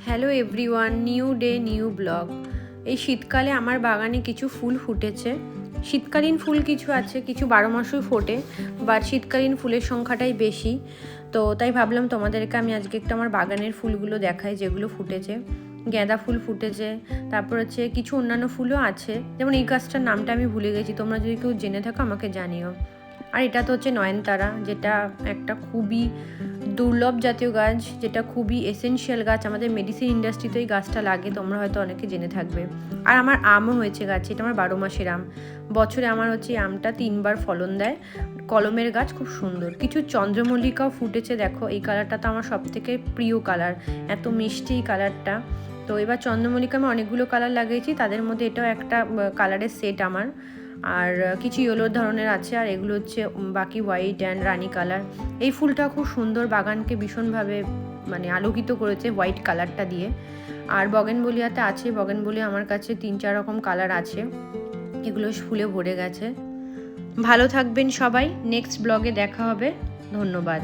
Hello everyone, new day new blog. এই শীতকালে আমার বাগানে কিছু ফুল ফুটেছে। শীতকালীন ফুল কিছু আছে, কিছু 12 মাসই ফোটে, বাট শীতকালীন ফুলের সংখ্যাটাই বেশি। তো তাই ভাবলাম তোমাদেরকে আমি আজকে একটু আমার বাগানের ফুলগুলো দেখাই যেগুলো ফুটেছে। গাঁদা ফুল ফুটেছে, তারপর হচ্ছে কিছু অন্যান্য ফুলও আছে, যেমন এই গাছটার নামটা আমি ভুলে গেছি, তোমরা যদি কেউ জেনে থাকো আমাকে জানিও। আর এটা তো হচ্ছে নয়নতারা, যেটা একটা খুবই দুর্লভ জাতীয় গাছ, যেটা খুবই এসেনশিয়াল গাছ। আমাদের মেডিসিন ইন্ডাস্ট্রিতে এই গাছটা লাগে, তোমরা হয়তো অনেকে জেনে থাকবে। আর আমার আমও হয়েছে গাছে, এটা আমার 12 মাসের আম। বছরে আমার হচ্ছে এই আমটা 3 বার ফলন দেয়। কলমের গাছ, খুব সুন্দর। কিছু চন্দ্রমল্লিকাও ফুটেছে, দেখো এই কালারটা তো আমার সব থেকে প্রিয় কালার, এত মিষ্টি এই কালারটা। তো এবার চন্দ্রমল্লিকা আমি অনেকগুলো কালার লাগিয়েছি, তাদের মধ্যে এটাও একটা কালারের সেট আমার। আর কিছু ইয়েলো ধরনের আছে, আর এগুলো হচ্ছে বাকি হোয়াইট অ্যান্ড রানি কালার। এই ফুলটা খুব সুন্দর, বাগানকে ভীষণভাবে আলোকিত করেছে হোয়াইট কালারটা দিয়ে। আর বগেনভেলিয়াতে আছে, বগেনভেলিয়া আমার কাছে 3-4 রকম কালার আছে, এগুলো ফুলে ভরে গেছে। ভালো থাকবেন সবাই, নেক্সট ব্লগে দেখা হবে। ধন্যবাদ।